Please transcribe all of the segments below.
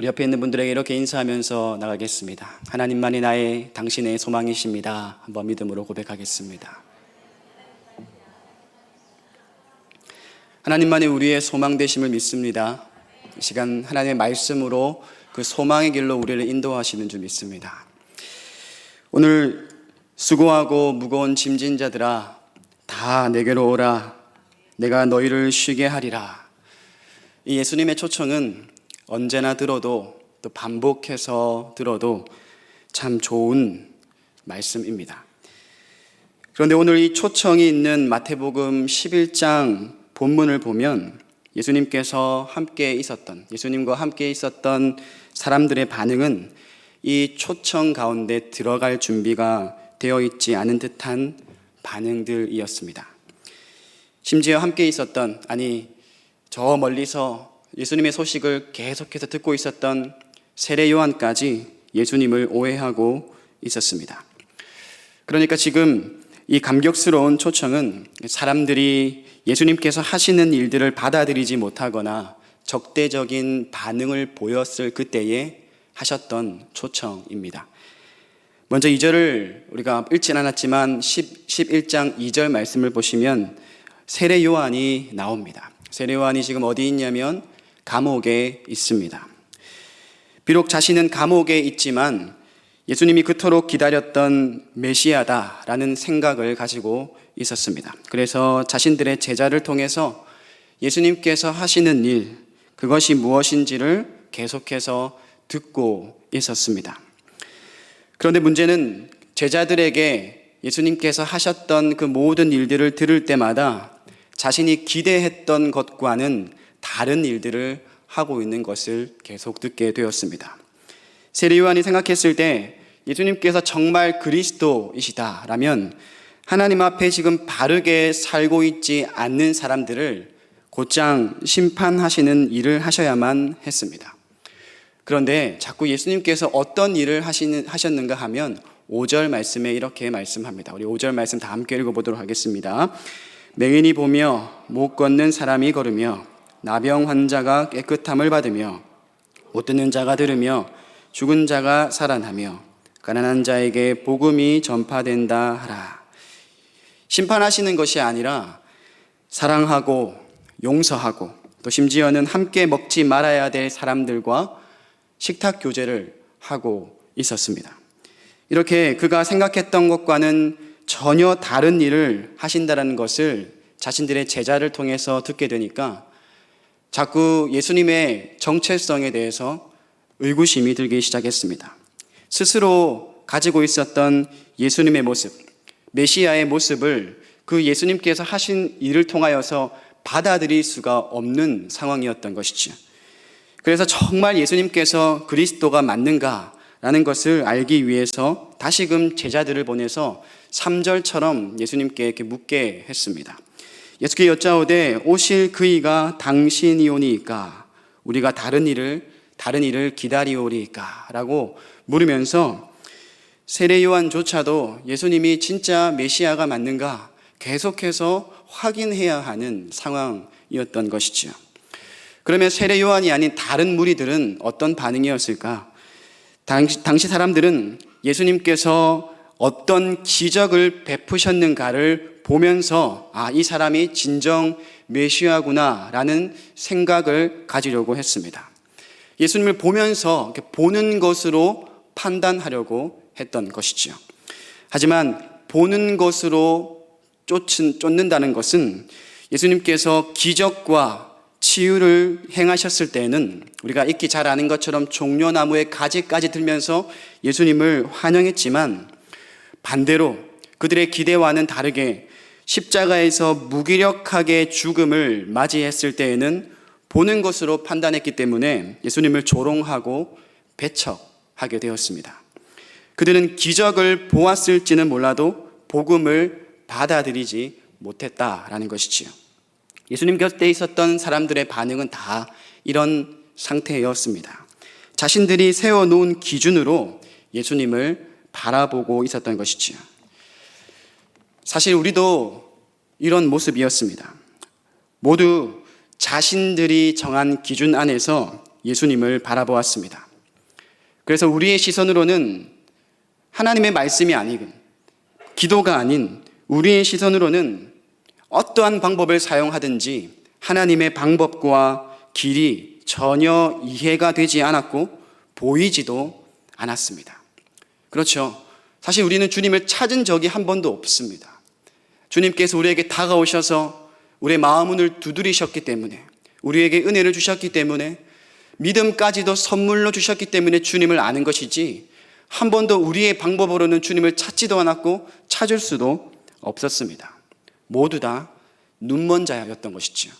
우리 옆에 있는 분들에게 이렇게 인사하면서 나가겠습니다. 하나님만이 나의 당신의 소망이십니다. 한번 믿음으로 고백하겠습니다. 하나님만이 우리의 소망 되심을 믿습니다. 이 시간 하나님의 말씀으로 그 소망의 길로 우리를 인도하시는 줄 믿습니다. 오늘 수고하고 무거운 짐진 자들아 다 내게로 오라. 내가 너희를 쉬게 하리라. 이 예수님의 초청은 언제나 들어도 또 반복해서 들어도 참 좋은 말씀입니다. 그런데 오늘 이 초청이 있는 마태복음 11장 본문을 보면 예수님과 함께 있었던 사람들의 반응은 이 초청 가운데 들어갈 준비가 되어 있지 않은 듯한 반응들이었습니다. 심지어 함께 있었던, 저 멀리서 예수님의 소식을 계속해서 듣고 있었던 세례 요한까지 예수님을 오해하고 있었습니다. 그러니까 지금 이 감격스러운 초청은 사람들이 예수님께서 하시는 일들을 받아들이지 못하거나 적대적인 반응을 보였을 그때에 하셨던 초청입니다. 먼저 2절을 우리가 읽진 않았지만 11장 2절 말씀을 보시면 세례 요한이 나옵니다. 세례 요한이 지금 어디 있냐면 감옥에 있습니다. 비록 자신은 감옥에 있지만 예수님이 그토록 기다렸던 메시아다라는 생각을 가지고 있었습니다. 그래서 자신들의 제자를 통해서 예수님께서 하시는 일, 그것이 무엇인지를 계속해서 듣고 있었습니다. 그런데 문제는 제자들에게 예수님께서 하셨던 그 모든 일들을 들을 때마다 자신이 기대했던 것과는 다른 일들을 하고 있는 것을 계속 듣게 되었습니다. 세례 요한이 생각했을 때 예수님께서 정말 그리스도이시다라면 하나님 앞에 지금 바르게 살고 있지 않는 사람들을 곧장 심판하시는 일을 하셔야만 했습니다. 그런데 자꾸 예수님께서 어떤 일을 하셨는가 하면 5절 말씀에 이렇게 말씀합니다. 우리 5절 말씀 다 함께 읽어보도록 하겠습니다. 맹인이 보며 못 걷는 사람이 걸으며 나병 환자가 깨끗함을 받으며 못 듣는 자가 들으며 죽은 자가 살아나며 가난한 자에게 복음이 전파된다 하라. 심판하시는 것이 아니라 사랑하고 용서하고 또 심지어는 함께 먹지 말아야 될 사람들과 식탁 교제를 하고 있었습니다. 이렇게 그가 생각했던 것과는 전혀 다른 일을 하신다는 것을 자신들의 제자를 통해서 듣게 되니까 자꾸 예수님의 정체성에 대해서 의구심이 들기 시작했습니다. 스스로 가지고 있었던 예수님의 모습, 메시아의 모습을 그 예수님께서 하신 일을 통하여서 받아들일 수가 없는 상황이었던 것이죠. 그래서 정말 예수님께서 그리스도가 맞는가라는 것을 알기 위해서 다시금 제자들을 보내서 3절처럼 예수님께 이렇게 묻게 했습니다. 예수께 여짜오되 오실 그이가 당신이오니이까 우리가 다른 일을 기다리오리이까 라고 물으면서 세례 요한조차도 예수님이 진짜 메시아가 맞는가 계속해서 확인해야 하는 상황이었던 것이죠. 그러면 세례 요한이 아닌 다른 무리들은 어떤 반응이었을까? 당시 사람들은 예수님께서 어떤 기적을 베푸셨는가를 보면서 이 사람이 진정 메시아구나 라는 생각을 가지려고 했습니다. 예수님을 보면서 보는 것으로 판단하려고 했던 것이죠. 하지만 보는 것으로 쫓는다는 것은 예수님께서 기적과 치유를 행하셨을 때에는 우리가 익히 잘 아는 것처럼 종려나무의 가지까지 들면서 예수님을 환영했지만 반대로 그들의 기대와는 다르게 십자가에서 무기력하게 죽음을 맞이했을 때에는 보는 것으로 판단했기 때문에 예수님을 조롱하고 배척하게 되었습니다. 그들은 기적을 보았을지는 몰라도 복음을 받아들이지 못했다라는 것이지요. 예수님 곁에 있었던 사람들의 반응은 다 이런 상태였습니다. 자신들이 세워놓은 기준으로 예수님을 바라보고 있었던 것이지요. 사실 우리도 이런 모습이었습니다. 모두 자신들이 정한 기준 안에서 예수님을 바라보았습니다. 그래서 우리의 시선으로는 하나님의 말씀이 아닌, 기도가 아닌 우리의 시선으로는 어떠한 방법을 사용하든지 하나님의 방법과 길이 전혀 이해가 되지 않았고 보이지도 않았습니다. 그렇죠. 사실 우리는 주님을 찾은 적이 한 번도 없습니다. 주님께서 우리에게 다가오셔서 우리의 마음문을 두드리셨기 때문에, 우리에게 은혜를 주셨기 때문에, 믿음까지도 선물로 주셨기 때문에 주님을 아는 것이지, 한 번도 우리의 방법으로는 주님을 찾지도 않았고 찾을 수도 없었습니다. 모두 다 눈먼 자였던 것이죠.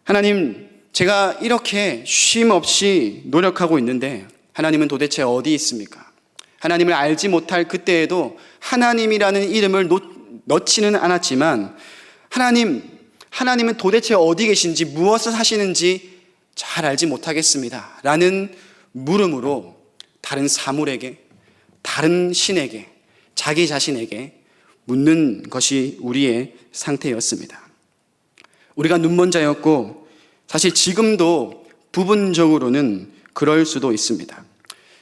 하나님, 제가 이렇게 쉼 없이 노력하고 있는데 하나님은 도대체 어디 있습니까? 하나님을 알지 못할 그때에도 하나님이라는 이름을 넣지는 않았지만, 하나님은 도대체 어디 계신지, 무엇을 하시는지 잘 알지 못하겠습니다 라는 물음으로 다른 사물에게, 다른 신에게, 자기 자신에게 묻는 것이 우리의 상태였습니다. 우리가 눈먼 자였고 사실 지금도 부분적으로는 그럴 수도 있습니다.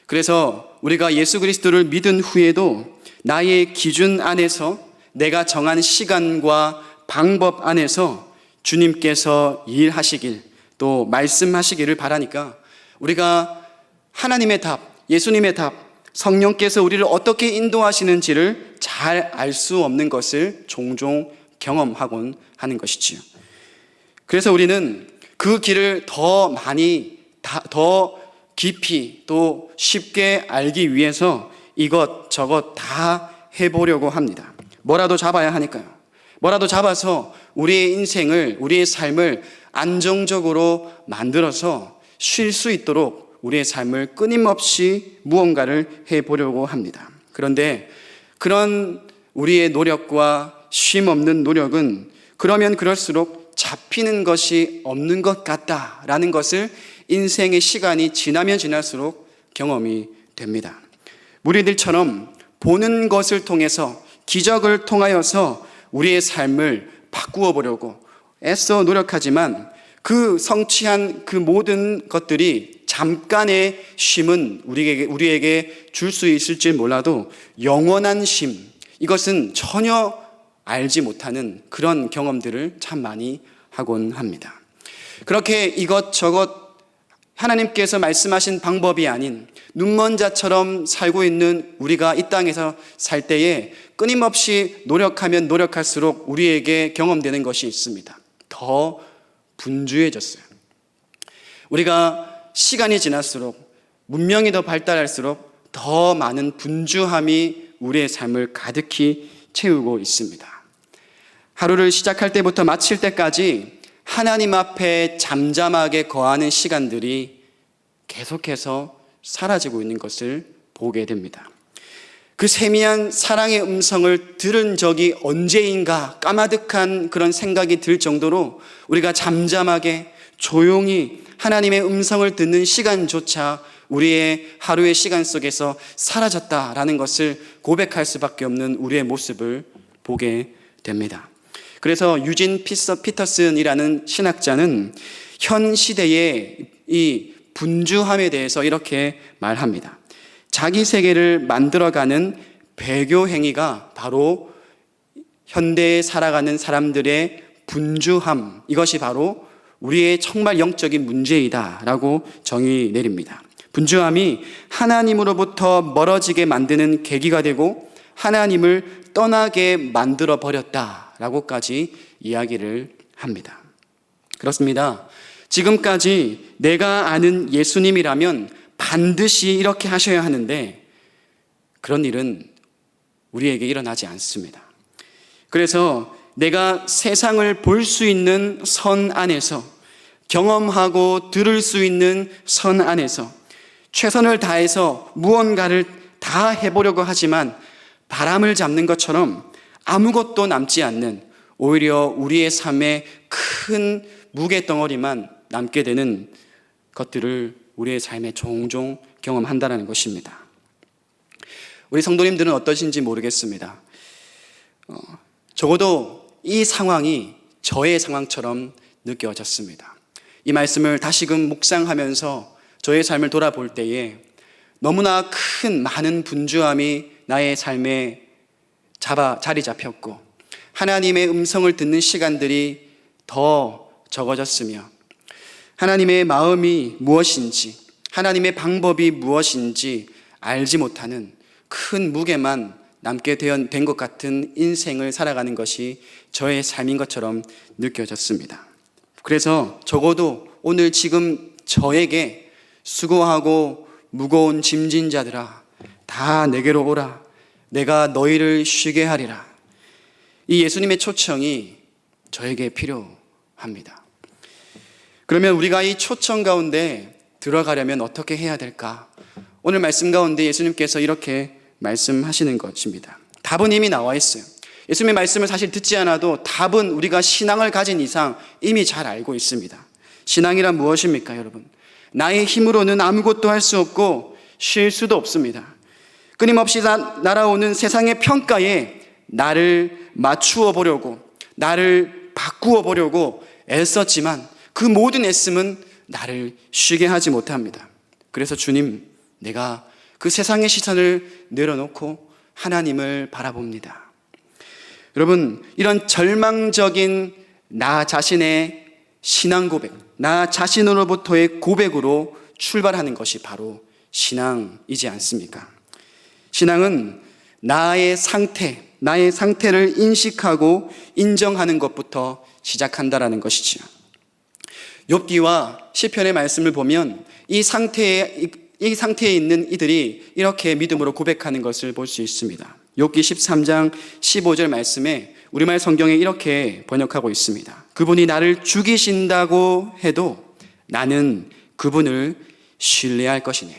그래서 우리가 예수 그리스도를 믿은 후에도 나의 기준 안에서, 내가 정한 시간과 방법 안에서 주님께서 일하시길, 또 말씀하시기를 바라니까 우리가 하나님의 답, 예수님의 답, 성령께서 우리를 어떻게 인도하시는지를 잘 알 수 없는 것을 종종 경험하곤 하는 것이지요. 그래서 우리는 그 길을 더 많이, 더 깊이, 또 쉽게 알기 위해서 이것저것 다 해보려고 합니다. 뭐라도 잡아야 하니까요. 뭐라도 잡아서 우리의 인생을, 우리의 삶을 안정적으로 만들어서 쉴 수 있도록 우리의 삶을 끊임없이 무언가를 해보려고 합니다. 그런데 그런 우리의 노력과 쉼 없는 노력은 그러면 그럴수록 잡히는 것이 없는 것 같다라는 것을 인생의 시간이 지나면 지날수록 경험이 됩니다. 무리들처럼 보는 것을 통해서, 기적을 통하여서 우리의 삶을 바꾸어 보려고 애써 노력하지만 그 성취한 그 모든 것들이 잠깐의 쉼은 우리에게 줄 수 있을지 몰라도 영원한 쉼, 이것은 전혀 알지 못하는 그런 경험들을 참 많이 하곤 합니다. 그렇게 이것저것 하나님께서 말씀하신 방법이 아닌 눈먼 자처럼 살고 있는 우리가 이 땅에서 살 때에 끊임없이 노력하면 노력할수록 우리에게 경험되는 것이 있습니다. 더 분주해졌어요. 우리가 시간이 지날수록, 문명이 더 발달할수록 더 많은 분주함이 우리의 삶을 가득히 채우고 있습니다. 하루를 시작할 때부터 마칠 때까지 하나님 앞에 잠잠하게 거하는 시간들이 계속해서 사라지고 있는 것을 보게 됩니다. 그 세미한 사랑의 음성을 들은 적이 언제인가 까마득한 그런 생각이 들 정도로 우리가 잠잠하게 조용히 하나님의 음성을 듣는 시간조차 우리의 하루의 시간 속에서 사라졌다라는 것을 고백할 수밖에 없는 우리의 모습을 보게 됩니다. 그래서 유진 피터슨이라는 신학자는 현 시대의 이 분주함에 대해서 이렇게 말합니다. 자기 세계를 만들어가는 배교 행위가 바로 현대에 살아가는 사람들의 분주함, 이것이 바로 우리의 정말 영적인 문제이다라고 정의 내립니다. 분주함이 하나님으로부터 멀어지게 만드는 계기가 되고 하나님을 떠나게 만들어 버렸다라고까지 이야기를 합니다. 그렇습니다. 지금까지 내가 아는 예수님이라면 반드시 이렇게 하셔야 하는데 그런 일은 우리에게 일어나지 않습니다. 그래서 내가 세상을 볼 수 있는 선 안에서, 경험하고 들을 수 있는 선 안에서 최선을 다해서 무언가를 다 해보려고 하지만 바람을 잡는 것처럼 아무것도 남지 않는, 오히려 우리의 삶에 큰 무게덩어리만 남게 되는 것들을 우리의 삶에 종종 경험한다는 것입니다. 우리 성도님들은 어떠신지 모르겠습니다. 적어도 이 상황이 저의 상황처럼 느껴졌습니다. 이 말씀을 다시금 묵상하면서 저의 삶을 돌아볼 때에 너무나 큰 많은 분주함이 나의 삶에 자리 잡혔고 하나님의 음성을 듣는 시간들이 더 적어졌으며 하나님의 마음이 무엇인지 하나님의 방법이 무엇인지 알지 못하는 큰 무게만 남게 된 것 같은 인생을 살아가는 것이 저의 삶인 것처럼 느껴졌습니다. 그래서 적어도 오늘 지금 저에게 수고하고 무거운 짐진 자들아 다 내게로 오라 내가 너희를 쉬게 하리라. 이 예수님의 초청이 저에게 필요합니다. 그러면 우리가 이 초청 가운데 들어가려면 어떻게 해야 될까? 오늘 말씀 가운데 예수님께서 이렇게 말씀하시는 것입니다. 답은 이미 나와 있어요. 예수님의 말씀을 사실 듣지 않아도 답은 우리가 신앙을 가진 이상 이미 잘 알고 있습니다. 신앙이란 무엇입니까, 여러분? 나의 힘으로는 아무것도 할 수 없고 쉴 수도 없습니다. 끊임없이 날아오는 세상의 평가에 나를 맞추어 보려고 나를 바꾸어 보려고 애썼지만 그 모든 애씀은 나를 쉬게 하지 못합니다. 그래서 주님, 내가 그 세상의 시선을 내려놓고 하나님을 바라봅니다. 여러분, 이런 절망적인 나 자신의 신앙 고백, 나 자신으로부터의 고백으로 출발하는 것이 바로 신앙이지 않습니까? 신앙은 나의 상태를 인식하고 인정하는 것부터 시작한다라는 것이지요. 욥기와 시편의 말씀을 보면 이 상태에 있는 이들이 이렇게 믿음으로 고백하는 것을 볼 수 있습니다. 욥기 13장 15절 말씀에 우리말 성경에 이렇게 번역하고 있습니다. 그분이 나를 죽이신다고 해도 나는 그분을 신뢰할 것이네.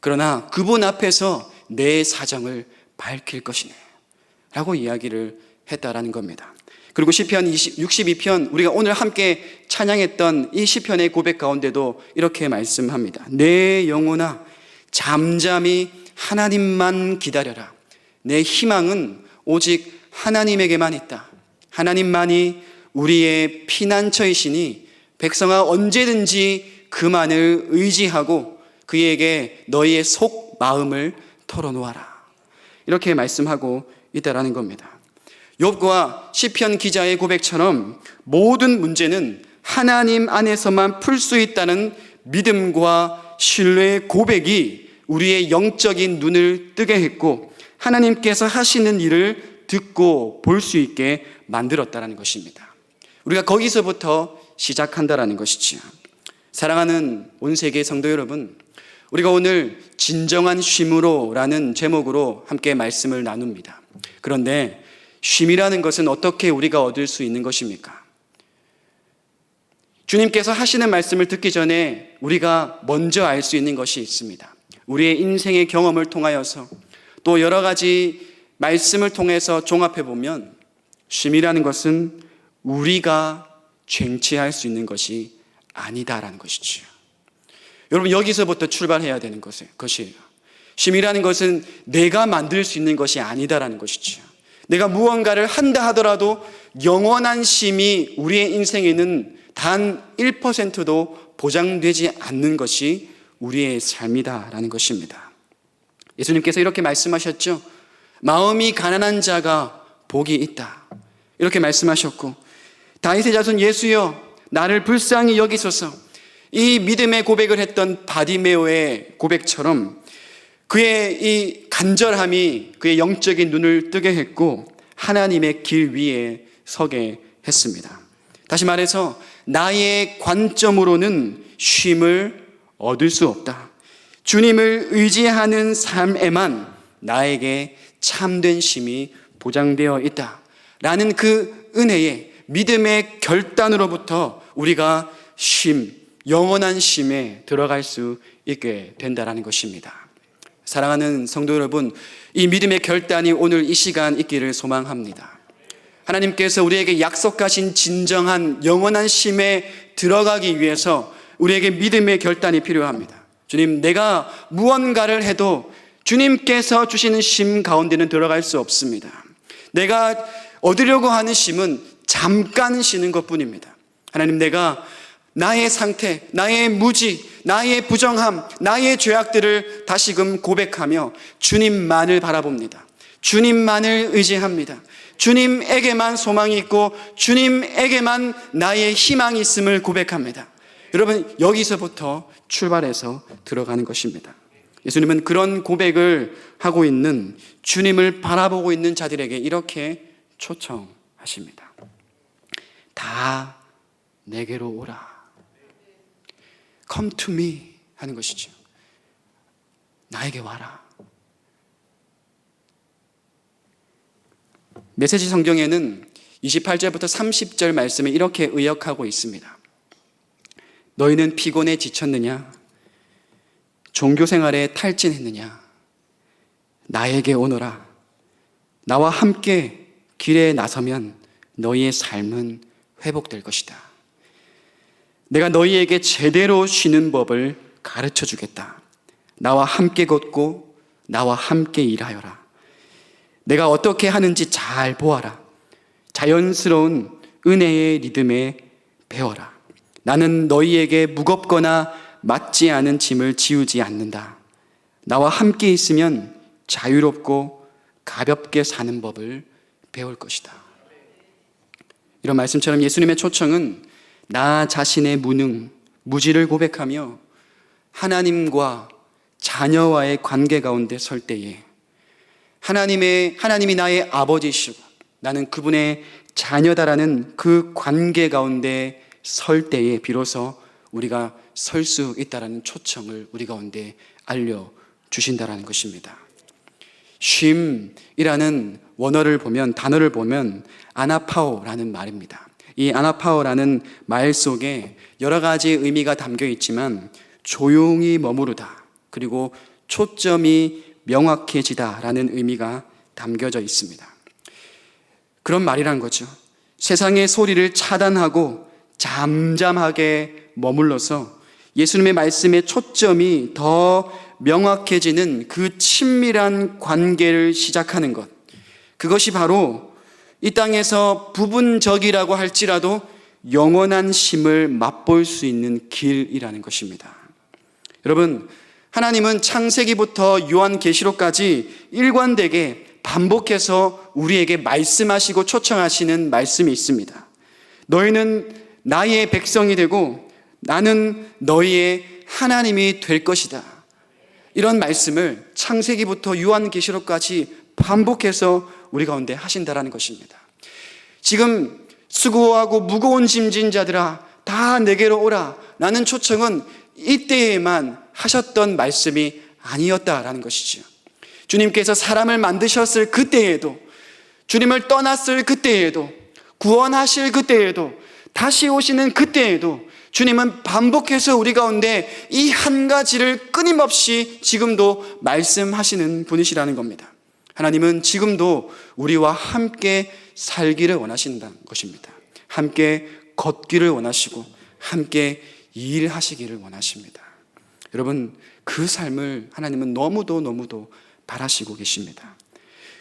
그러나 그분 앞에서 내 사정을 밝힐 것이네 라고 이야기를 했다라는 겁니다. 그리고 시편 62편 우리가 오늘 함께 찬양했던 이 시편의 고백 가운데도 이렇게 말씀합니다. 내 영혼아 잠잠히 하나님만 기다려라. 내 희망은 오직 하나님에게만 있다. 하나님만이 우리의 피난처이시니 백성아 언제든지 그만을 의지하고 그에게 너희의 속 마음을 털어놓아라. 이렇게 말씀하고 있다라는 겁니다. 욥과 시편 기자의 고백처럼 모든 문제는 하나님 안에서만 풀 수 있다는 믿음과 신뢰의 고백이 우리의 영적인 눈을 뜨게 했고 하나님께서 하시는 일을 듣고 볼 수 있게 만들었다는 것입니다. 우리가 거기서부터 시작한다는 것이지요. 사랑하는 온 세계 성도 여러분, 우리가 오늘 진정한 쉼으로라는 제목으로 함께 말씀을 나눕니다. 그런데 쉼이라는 것은 어떻게 우리가 얻을 수 있는 것입니까? 주님께서 하시는 말씀을 듣기 전에 우리가 먼저 알 수 있는 것이 있습니다. 우리의 인생의 경험을 통하여서 또 여러 가지 말씀을 통해서 종합해 보면 쉼이라는 것은 우리가 쟁취할 수 있는 것이 아니다라는 것이죠. 여러분, 여기서부터 출발해야 되는 것이에요. 쉼이라는 것은 내가 만들 수 있는 것이 아니다라는 것이죠. 내가 무언가를 한다 하더라도 영원한 쉼이 우리의 인생에는 단 1%도 보장되지 않는 것이 우리의 삶이다라는 것입니다. 예수님께서 이렇게 말씀하셨죠. 마음이 가난한 자가 복이 있다. 이렇게 말씀하셨고 다윗의 자손 예수여 나를 불쌍히 여기소서. 이 믿음의 고백을 했던 바디메오의 고백처럼 그의 이 간절함이 그의 영적인 눈을 뜨게 했고 하나님의 길 위에 서게 했습니다. 다시 말해서 나의 관점으로는 쉼을 얻을 수 없다. 주님을 의지하는 삶에만 나에게 참된 쉼이 보장되어 있다 라는 그 은혜의 믿음의 결단으로부터 우리가 쉼, 영원한 쉼에 들어갈 수 있게 된다는 것입니다. 사랑하는 성도 여러분, 이 믿음의 결단이 오늘 이 시간 있기를 소망합니다. 하나님께서 우리에게 약속하신 진정한 영원한 쉼에 들어가기 위해서 우리에게 믿음의 결단이 필요합니다. 주님, 내가 무언가를 해도 주님께서 주시는 쉼 가운데는 들어갈 수 없습니다. 내가 얻으려고 하는 쉼은 잠깐 쉬는 것뿐입니다. 하나님, 내가 나의 상태, 나의 무지, 나의 부정함, 나의 죄악들을 다시금 고백하며 주님만을 바라봅니다. 주님만을 의지합니다. 주님에게만 소망이 있고 주님에게만 나의 희망이 있음을 고백합니다. 여러분, 여기서부터 출발해서 들어가는 것입니다. 예수님은 그런 고백을 하고 있는, 주님을 바라보고 있는 자들에게 이렇게 초청하십니다. 다 내게로 오라. Come to me 하는 것이죠. 나에게 와라. 메시지 성경에는 28절부터 30절 말씀을 이렇게 의역하고 있습니다. 너희는 피곤해 지쳤느냐? 종교 생활에 탈진했느냐? 나에게 오너라. 나와 함께 길에 나서면 너희의 삶은 회복될 것이다. 내가 너희에게 제대로 쉬는 법을 가르쳐 주겠다. 나와 함께 걷고 나와 함께 일하여라. 내가 어떻게 하는지 잘 보아라. 자연스러운 은혜의 리듬에 배워라. 나는 너희에게 무겁거나 맞지 않은 짐을 지우지 않는다. 나와 함께 있으면 자유롭고 가볍게 사는 법을 배울 것이다. 이런 말씀처럼 예수님의 초청은 나 자신의 무능, 무지를 고백하며 하나님과 자녀와의 관계 가운데 설 때에 하나님이 나의 아버지시고 나는 그분의 자녀다라는 그 관계 가운데 설 때에 비로소 우리가 설 수 있다라는 초청을 우리 가운데 알려주신다라는 것입니다. 쉼이라는 단어를 보면 아나파오라는 말입니다. 이 아나파오라는 말 속에 여러 가지 의미가 담겨 있지만 조용히 머무르다, 그리고 초점이 명확해지다라는 의미가 담겨져 있습니다. 그런 말이란 거죠. 세상의 소리를 차단하고 잠잠하게 머물러서 예수님의 말씀에 초점이 더 명확해지는 그 친밀한 관계를 시작하는 것, 그것이 바로 이 땅에서 부분적이라고 할지라도 영원한 쉼을 맛볼 수 있는 길이라는 것입니다. 여러분, 하나님은 창세기부터 요한계시록까지 일관되게 반복해서 우리에게 말씀하시고 초청하시는 말씀이 있습니다. 너희는 나의 백성이 되고 나는 너희의 하나님이 될 것이다. 이런 말씀을 창세기부터 요한계시록까지 반복해서 우리 가운데 하신다라는 것입니다. 지금 수고하고 무거운 짐진 자들아 다 내게로 오라 라는 초청은 이때에만 하셨던 말씀이 아니었다라는 것이죠. 주님께서 사람을 만드셨을 그때에도, 주님을 떠났을 그때에도, 구원하실 그때에도, 다시 오시는 그때에도 주님은 반복해서 우리 가운데 이 한 가지를 끊임없이 지금도 말씀하시는 분이시라는 겁니다. 하나님은 지금도 우리와 함께 살기를 원하신다는 것입니다. 함께 걷기를 원하시고 함께 일하시기를 원하십니다. 여러분, 그 삶을 하나님은 너무도 바라시고 계십니다.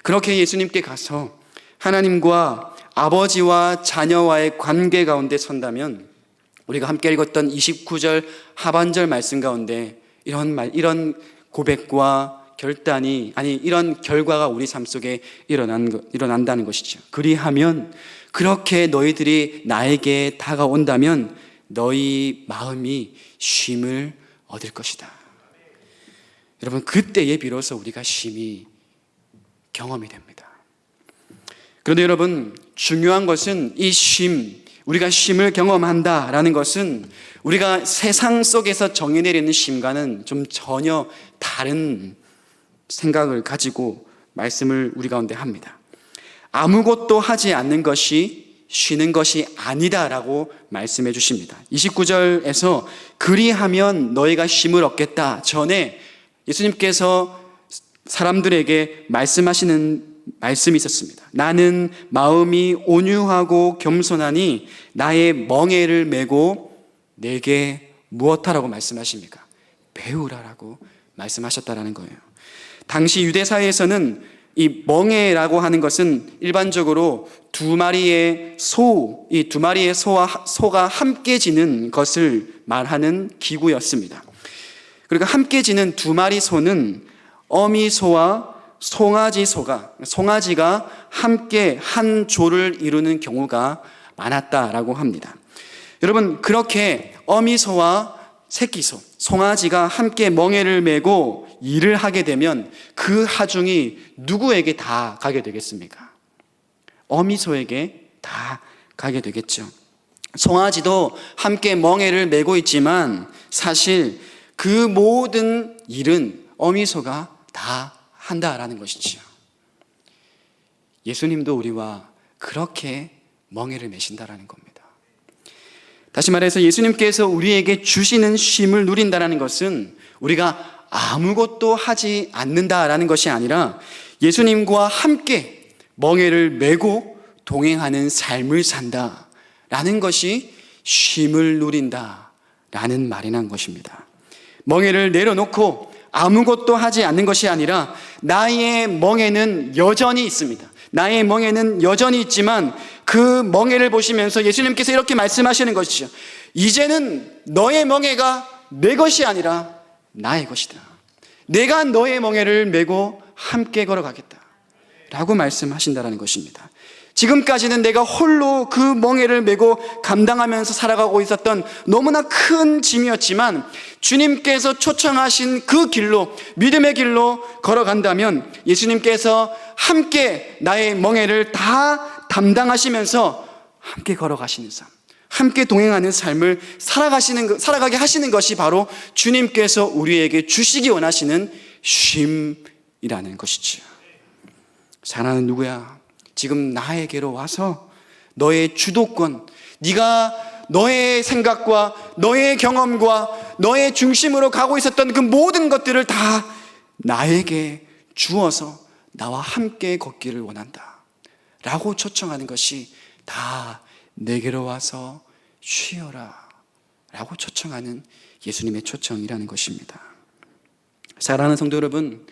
그렇게 예수님께 가서 하나님과 아버지와 자녀와의 관계 가운데 선다면 우리가 함께 읽었던 29절 하반절 말씀 가운데 이런 고백과 이런 결과가 우리 삶 속에 일어난다는 것이죠. 그리하면 그렇게 너희들이 나에게 다가온다면 너희 마음이 쉼을 얻을 것이다. 여러분, 그때에 비로소 우리가 쉼이 경험이 됩니다. 그런데 여러분, 중요한 것은 이 쉼, 우리가 쉼을 경험한다라는 것은 우리가 세상 속에서 정의 내리는 쉼과는 좀 전혀 다른 생각을 가지고 말씀을 우리 가운데 합니다. 아무것도 하지 않는 것이 쉬는 것이 아니다라고 말씀해 주십니다. 29절에서 그리하면 너희가 쉼을 얻겠다 전에 예수님께서 사람들에게 말씀하시는 말씀이 있었습니다. 나는 마음이 온유하고 겸손하니 나의 멍에를 메고 내게 무엇하라고 말씀하십니까? 배우라라고 말씀하셨다라는 거예요. 당시 유대 사회에서는 이 멍에라고 하는 것은 일반적으로 두 마리의 소가 함께 지는 것을 말하는 기구였습니다. 그러니까 함께 지는 두 마리 소는 어미소와 송아지가 함께 한 조를 이루는 경우가 많았다라고 합니다. 여러분, 그렇게 어미소와 새끼소, 송아지가 함께 멍에를 메고 일을 하게 되면 그 하중이 누구에게 다 가게 되겠습니까? 어미소에게 다 가게 되겠죠. 송아지도 함께 멍에를 메고 있지만 사실 그 모든 일은 어미소가 다 한다라는 것이죠. 예수님도 우리와 그렇게 멍에를 메신다라는 겁니다. 다시 말해서 예수님께서 우리에게 주시는 쉼을 누린다는 것은 우리가 아무것도 하지 않는다라는 것이 아니라 예수님과 함께 멍에를 메고 동행하는 삶을 산다라는 것이 쉼을 누린다라는 말이란 것입니다. 멍에를 내려놓고 아무것도 하지 않는 것이 아니라 나의 멍에는 여전히 있습니다. 나의 멍에는 여전히 있지만 그 멍에를 보시면서 예수님께서 이렇게 말씀하시는 것이죠. 이제는 너의 멍에가 내 것이 아니라 나의 것이다. 내가 너의 멍에를 메고 함께 걸어가겠다 라고 말씀하신다는 것입니다. 지금까지는 내가 홀로 그 멍에를 메고 감당하면서 살아가고 있었던 너무나 큰 짐이었지만 주님께서 초청하신 그 길로, 믿음의 길로 걸어간다면 예수님께서 함께 나의 멍에를 다 담당하시면서 함께 걸어가시는 삶, 함께 동행하는 삶을 살아가게 하시는 것이 바로 주님께서 우리에게 주시기 원하시는 쉼이라는 것이죠. 사랑하는 누구야? 지금 나에게로 와서 너의 주도권, 네가 너의 생각과 너의 경험과 너의 중심으로 가고 있었던 그 모든 것들을 다 나에게 주어서 나와 함께 걷기를 원한다 라고 초청하는 것이 다 내게로 와서 쉬어라 라고 초청하는 예수님의 초청이라는 것입니다. 사랑하는 성도 여러분,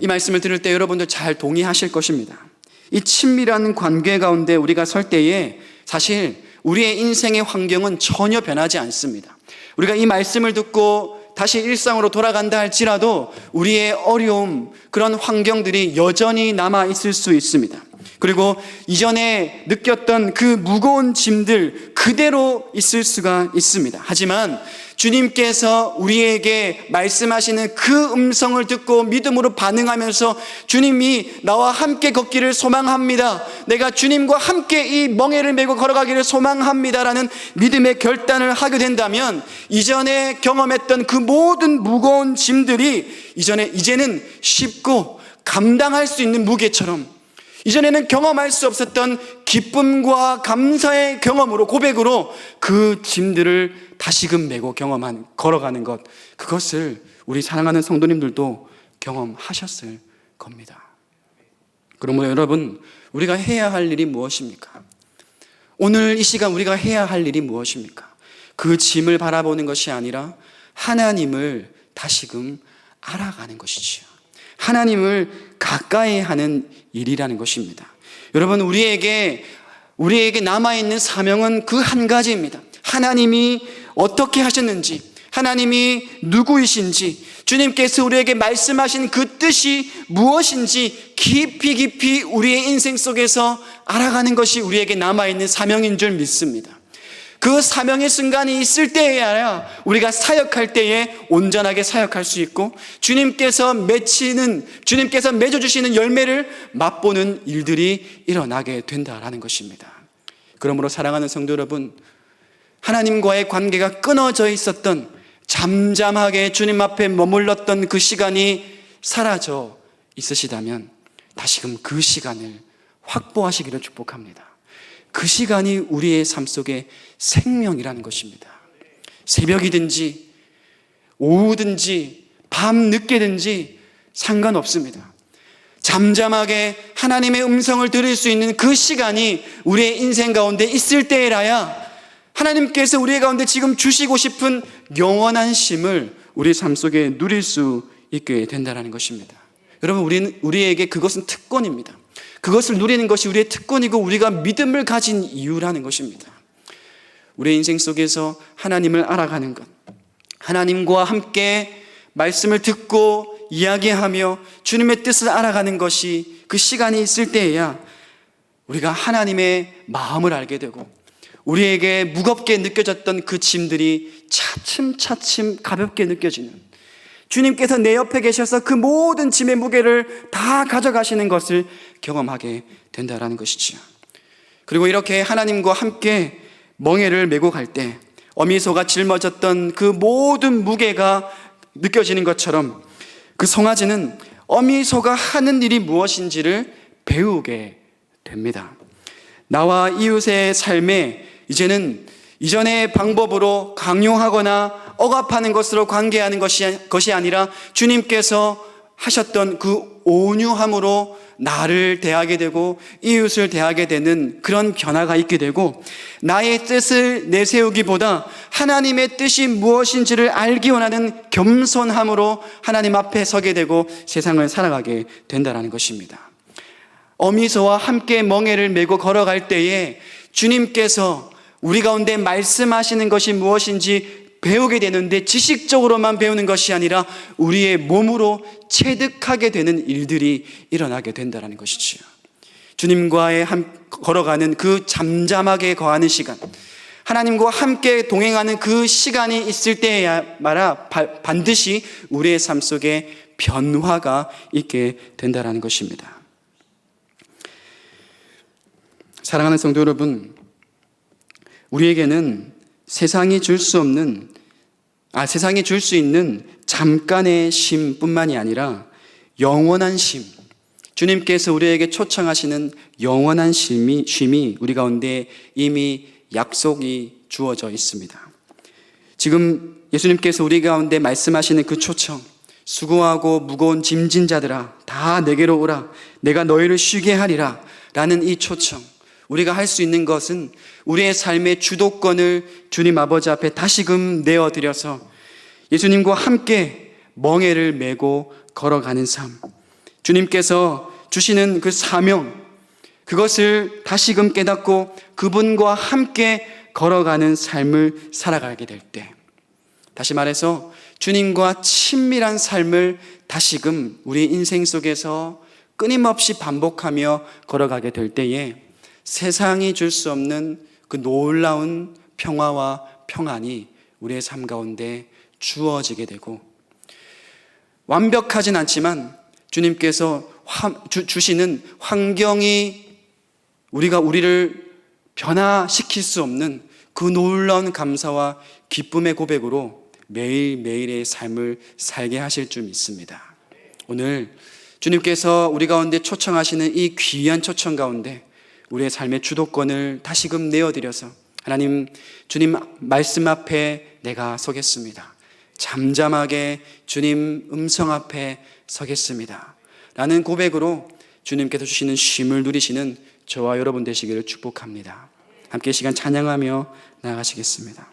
이 말씀을 들을 때 여러분들 잘 동의하실 것입니다. 이 친밀한 관계 가운데 우리가 설 때에 사실 우리의 인생의 환경은 전혀 변하지 않습니다. 우리가 이 말씀을 듣고 다시 일상으로 돌아간다 할지라도 우리의 어려움, 그런 환경들이 여전히 남아 있을 수 있습니다. 그리고 이전에 느꼈던 그 무거운 짐들 그대로 있을 수가 있습니다. 하지만 주님께서 우리에게 말씀하시는 그 음성을 듣고 믿음으로 반응하면서 주님이 나와 함께 걷기를 소망합니다. 내가 주님과 함께 이 멍에를 메고 걸어가기를 소망합니다라는 믿음의 결단을 하게 된다면 이전에 경험했던 그 모든 무거운 짐들이 이제는 쉽고 감당할 수 있는 무게처럼, 이전에는 경험할 수 없었던 기쁨과 감사의 경험으로, 고백으로 그 짐들을 다시금 메고 걸어가는 것, 그것을 우리 사랑하는 성도님들도 경험하셨을 겁니다. 그러므로 여러분, 우리가 해야 할 일이 무엇입니까? 오늘 이 시간 우리가 해야 할 일이 무엇입니까? 그 짐을 바라보는 것이 아니라 하나님을 다시금 알아가는 것이지요. 하나님을 가까이 하는 일이라는 것입니다. 여러분, 우리에게 남아있는 사명은 그 한 가지입니다. 하나님이 어떻게 하셨는지, 하나님이 누구이신지, 주님께서 우리에게 말씀하신 그 뜻이 무엇인지 깊이 우리의 인생 속에서 알아가는 것이 우리에게 남아있는 사명인 줄 믿습니다. 그 사명의 순간이 있을 때에야 우리가 사역할 때에 온전하게 사역할 수 있고 주님께서 맺어주시는 열매를 맛보는 일들이 일어나게 된다라는 것입니다. 그러므로 사랑하는 성도 여러분, 하나님과의 관계가 끊어져 있었던, 잠잠하게 주님 앞에 머물렀던 그 시간이 사라져 있으시다면 다시금 그 시간을 확보하시기를 축복합니다. 그 시간이 우리의 삶 속에 생명이라는 것입니다. 새벽이든지 오후든지 밤 늦게든지 상관없습니다. 잠잠하게 하나님의 음성을 들을 수 있는 그 시간이 우리의 인생 가운데 있을 때에라야 하나님께서 우리 가운데 지금 주시고 싶은 영원한 쉼을 우리 삶 속에 누릴 수 있게 된다는 것입니다. 여러분, 우리에게 그것은 특권입니다. 그것을 누리는 것이 우리의 특권이고 우리가 믿음을 가진 이유라는 것입니다. 우리의 인생 속에서 하나님을 알아가는 것, 하나님과 함께 말씀을 듣고 이야기하며 주님의 뜻을 알아가는 것이 그 시간이 있을 때에야 우리가 하나님의 마음을 알게 되고 우리에게 무겁게 느껴졌던 그 짐들이 차츰차츰 가볍게 느껴지는, 주님께서 내 옆에 계셔서 그 모든 짐의 무게를 다 가져가시는 것을 경험하게 된다라는 것이지요. 그리고 이렇게 하나님과 함께 멍에를 메고 갈 때 어미소가 짊어졌던 그 모든 무게가 느껴지는 것처럼 그 송아지는 어미소가 하는 일이 무엇인지를 배우게 됩니다. 나와 이웃의 삶에 이제는 이전의 방법으로 강요하거나 억압하는 것으로 관계하는 것이 아니라 주님께서 하셨던 그 온유함으로 나를 대하게 되고 이웃을 대하게 되는 그런 변화가 있게 되고, 나의 뜻을 내세우기보다 하나님의 뜻이 무엇인지를 알기 원하는 겸손함으로 하나님 앞에 서게 되고 세상을 살아가게 된다는 것입니다. 어미소와 함께 멍에를 메고 걸어갈 때에 주님께서 우리 가운데 말씀하시는 것이 무엇인지 배우게 되는데, 지식적으로만 배우는 것이 아니라 우리의 몸으로 체득하게 되는 일들이 일어나게 된다는 것이지요. 주님과의 걸어가는 그 잠잠하게 거하는 시간, 하나님과 함께 동행하는 그 시간이 있을 때야말아 반드시 우리의 삶 속에 변화가 있게 된다는 것입니다. 사랑하는 성도 여러분, 우리에게는 세상이 줄 수 있는 잠깐의 쉼뿐만이 아니라 영원한 쉼, 주님께서 우리에게 초청하시는 영원한 쉼이 우리 가운데 이미 약속이 주어져 있습니다. 지금 예수님께서 우리 가운데 말씀하시는 그 초청, 수고하고 무거운 짐진 자들아 다 내게로 오라, 내가 너희를 쉬게 하리라 라는 이 초청, 우리가 할 수 있는 것은 우리의 삶의 주도권을 주님 아버지 앞에 다시금 내어드려서 예수님과 함께 멍에를 메고 걸어가는 삶, 주님께서 주시는 그 사명, 그것을 다시금 깨닫고 그분과 함께 걸어가는 삶을 살아가게 될 때, 다시 말해서 주님과 친밀한 삶을 다시금 우리 인생 속에서 끊임없이 반복하며 걸어가게 될 때에 세상이 줄 수 없는 그 놀라운 평화와 평안이 우리의 삶 가운데 주어지게 되고, 완벽하진 않지만 주님께서 주시는 환경이 우리를 변화시킬 수 없는 그 놀라운 감사와 기쁨의 고백으로 매일매일의 삶을 살게 하실 줄 믿습니다. 오늘 주님께서 우리 가운데 초청하시는 이 귀한 초청 가운데 우리의 삶의 주도권을 다시금 내어드려서 하나님, 주님 말씀 앞에 내가 서겠습니다, 잠잠하게 주님 음성 앞에 서겠습니다 라는 고백으로 주님께서 주시는 쉼을 누리시는 저와 여러분 되시기를 축복합니다. 함께 시간 찬양하며 나아가시겠습니다.